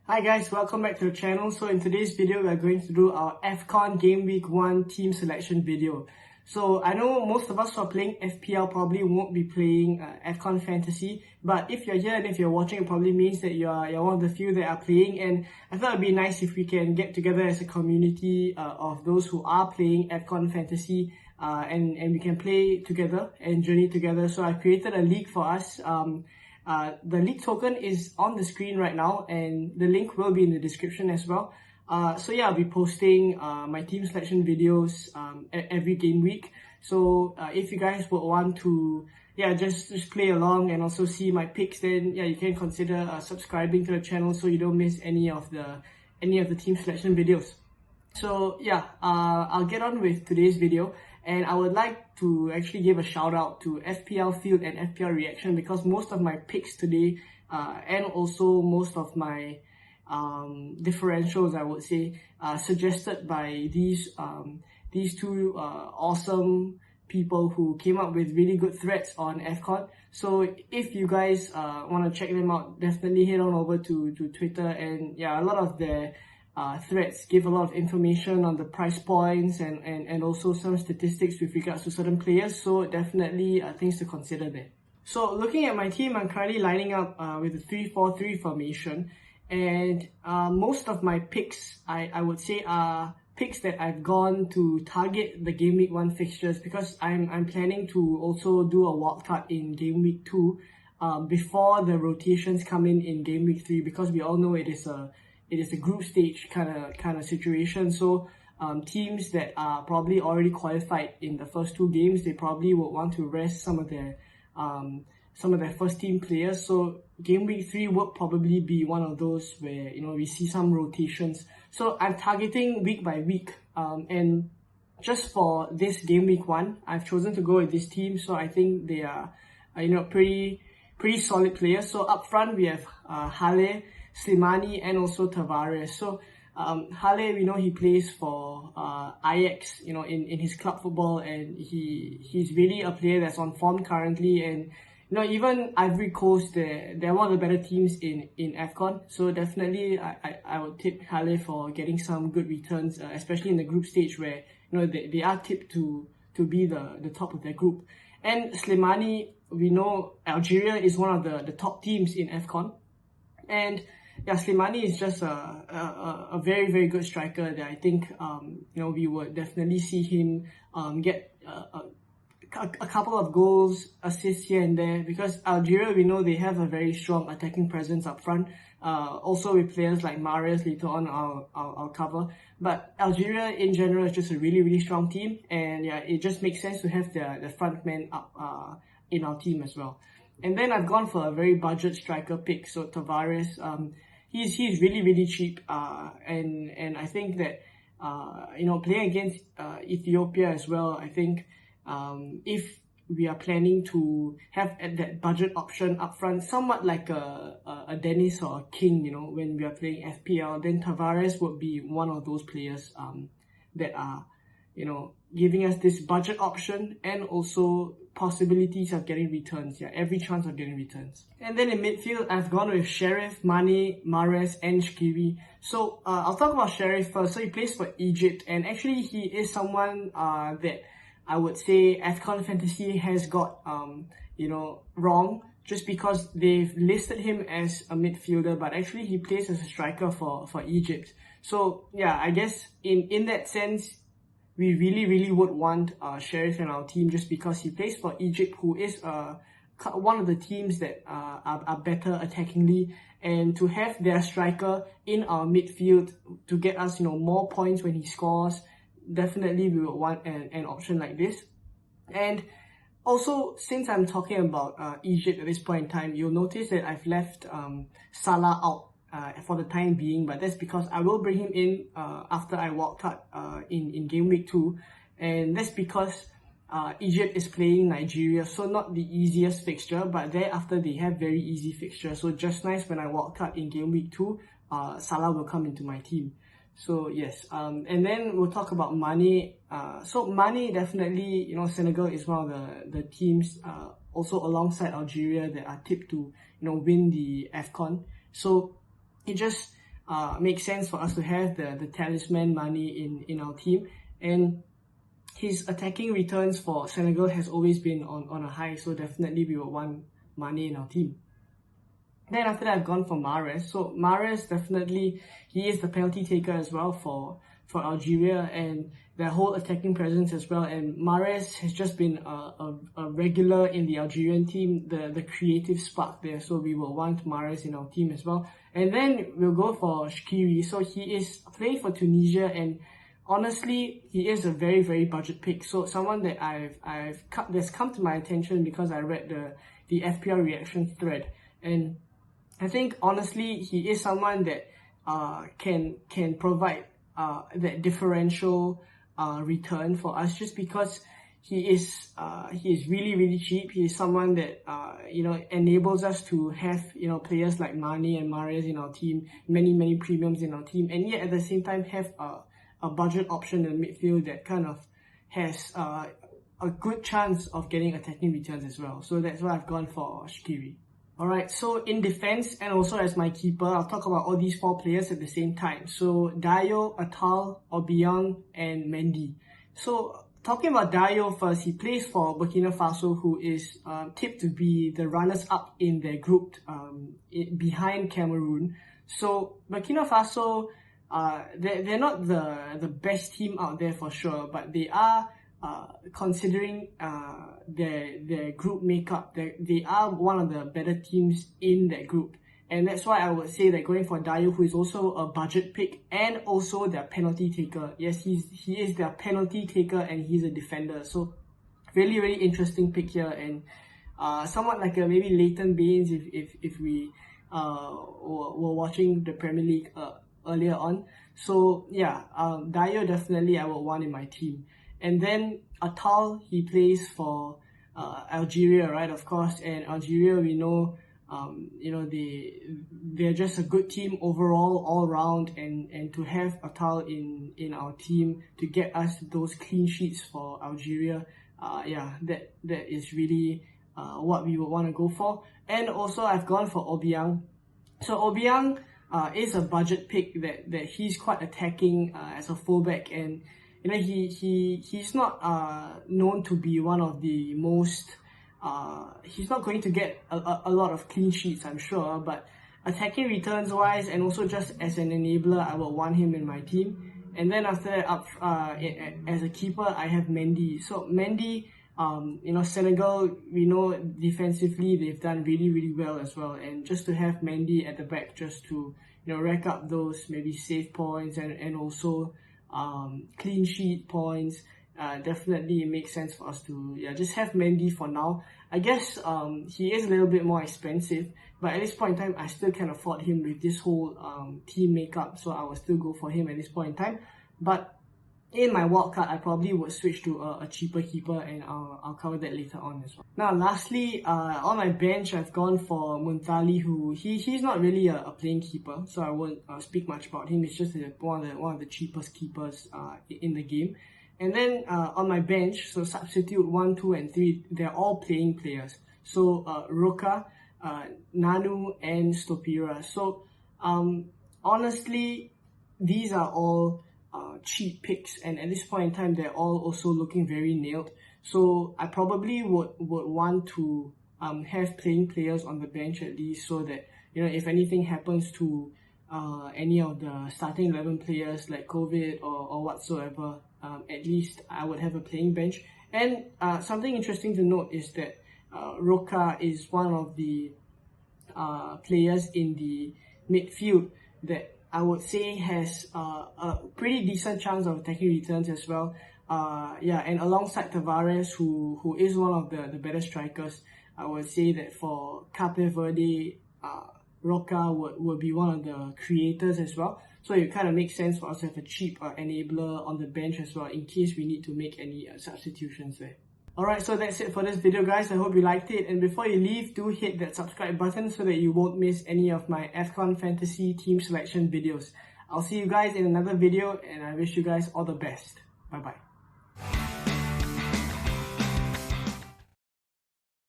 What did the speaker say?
Hi guys, welcome back to the channel. So in today's video, we are going to do our AFCON Game Week 1 team selection video. So I know most of us who are playing FPL probably won't be playing AFCON Fantasy, but if you're here and if you're watching, it probably means that you're one of the few that are playing, and I thought it'd be nice if we can get together as a community of those who are playing AFCON Fantasy and we can play together and journey together. So I created a league for us. The league token is on the screen right now, and the link will be in the description as well. So yeah, I'll be posting my team selection videos every game week. So if you guys would want to just play along and also see my picks, then you can consider subscribing to the channel so you don't miss any of the team selection videos. So I'll get on with today's video, and I would like to actually give a shout out to FPL Field and FPL Reaction, because most of my picks today and also most of my differentials, I would say, suggested by these two awesome people who came up with really good threads on AFCON. So if you guys want to check them out, definitely head on over to Twitter, and a lot of their threads give a lot of information on the price points and also some statistics with regards to certain players. So definitely things to consider there. So looking at my team, I'm currently lining up with a 3-4-3 formation, and most of my picks, I would say, are picks that I've gone to target the Game Week 1 fixtures, because I'm planning to also do a wildcard in Game Week 2 before the rotations come in Game Week 3, because we all know it is a group stage kind of situation. So teams that are probably already qualified in the first two games, they probably would want to rest some of their first team players. So Game Week 3 would probably be one of those where we see some rotations. So I'm targeting week by week, and just for this Game Week 1, I've chosen to go with this team. So I think they are pretty solid players. So up front we have Halle, Slimani, and also Tavares. So Halle, we know he plays for Ajax, in his club football, and he's really a player that's on form currently. And even Ivory Coast, they're one of the better teams in AFCON. So definitely I would tip Halle for getting some good returns, especially in the group stage where they are tipped to be the top of their group. And Slimani, we know Algeria is one of the top teams in AFCON, and Slimani is just a very, very good striker that I think we would definitely see him get a couple of goals, assists here and there, because Algeria, we know they have a very strong attacking presence up front. Also with players like Mahrez later on, I'll cover. But Algeria in general is just a really, really strong team, and it just makes sense to have the front men up in our team as well. And then I've gone for a very budget striker pick, so Tavares. He's really, really cheap, and I think that playing against Ethiopia as well, I think if we are planning to have that budget option up front, somewhat like a Dennis or a King, when we are playing FPL, then Tavares would be one of those players that are giving us this budget option and also possibilities of getting returns. Every chance of getting returns. And then in midfield, I've gone with Sheriff, Mane, Mahrez, and Shaqiri. So I'll talk about Sheriff first. So he plays for Egypt, and actually he is someone that I would say AFCON Fantasy has got wrong, just because they've listed him as a midfielder, but actually he plays as a striker for Egypt. So I guess in that sense, we really, really would want Sheriff in our team, just because he plays for Egypt, who is one of the teams that are better attackingly, and to have their striker in our midfield to get us more points when he scores, definitely we would want an option like this. And also, since I'm talking about Egypt at this point in time, you'll notice that I've left Salah out for the time being, but that's because I will bring him in after I wildcard in Game Week 2, and that's because Egypt is playing Nigeria, so not the easiest fixture, but thereafter they have very easy fixture. So just nice, when I wildcard in Game Week 2, Salah will come into my team. So yes, and then we'll talk about Mane. So Mane, definitely, Senegal is one of the teams also alongside Algeria that are tipped to win the AFCON. So it just makes sense for us to have the talisman money in our team. And his attacking returns for Senegal has always been on a high, so definitely we will want Mane in our team. Then after that, I've gone for Mahrez. So Mahrez, definitely, he is the penalty taker as well for Algeria, and their whole attacking presence as well. And Mahrez has just been a regular in the Algerian team, the creative spark there. So we will want Mahrez in our team as well. And then we'll go for Shaqiri. So he is playing for Tunisia, and honestly, he is a very, very budget pick. So someone that that's come to my attention because I read the FPL reaction thread. And I think honestly, he is someone that can provide that differential return for us, just because he is really, really cheap. He is someone that enables us to have players like Mane and Mahrez in our team, many premiums in our team, and yet at the same time have a budget option in the midfield that kind of has a good chance of getting attacking returns as well. So that's why I've gone for Shaqiri. Alright, so in defense and also as my keeper, I'll talk about all these four players at the same time. So Dayo, Atal, Obiang, and Mendy. So talking about Dayo first, he plays for Burkina Faso, who is tipped to be the runners-up in their group behind Cameroon. So Burkina Faso, they're not the best team out there for sure, but they are considering their group makeup, they are one of the better teams in that group. And that's why I would say that going for Dayo, who is also a budget pick and also their penalty taker. Yes, he is their penalty taker and he's a defender. So really, really interesting pick here. And somewhat like maybe Leighton Baines if we were watching the Premier League earlier on. So yeah, Dayo definitely I would want in my team. And then Atal, he plays for Algeria, right? Of course, and Algeria, we know, they're just a good team overall, all round, and to have Atal in our team to get us those clean sheets for Algeria, that is really what we would want to go for. And also, I've gone for Obiang. So Obiang is a budget pick that he's quite attacking as a fullback, and he's not known to be one of the most he's not going to get a lot of clean sheets, I'm sure, but attacking returns wise and also just as an enabler, I will want him in my team. And then after that, as a keeper, I have Mendy. So Mendy, Senegal, we know defensively they've done really, really well as well, and just to have Mendy at the back just to rack up those maybe save points and also clean sheet points, definitely it makes sense for us to just have Mendy for now. I guess he is a little bit more expensive, but at this point in time I still can afford him with this whole team makeup, so I will still go for him at this point in time. But in my wildcard, I probably would switch to a cheaper keeper, and I'll cover that later on as well. Now lastly, on my bench I've gone for Muntali, who he's not really a playing keeper, so I won't speak much about him. It's just one of the cheapest keepers in the game. And then on my bench, so substitute 1, 2, and 3, they're all playing players. So Roca, Nanu, and Stopira. So honestly, these are all cheap picks, and at this point in time they're all also looking very nailed. So I probably would want to have playing players on the bench at least, so that if anything happens to any of the starting 11 players like COVID or whatsoever, at least I would have a playing bench. And something interesting to note is that Roca is one of the players in the midfield that I would say has a pretty decent chance of attacking returns as well. And alongside Tavares, who is one of the better strikers, I would say that for Cape Verde, Roca would be one of the creators as well. So it kind of makes sense for us to have a cheap enabler on the bench as well, in case we need to make any substitutions there. Alright, so that's it for this video, guys. I hope you liked it, and before you leave, do hit that subscribe button so that you won't miss any of my AFCON Fantasy team selection videos. I'll see you guys in another video, and I wish you guys all the best. Bye bye.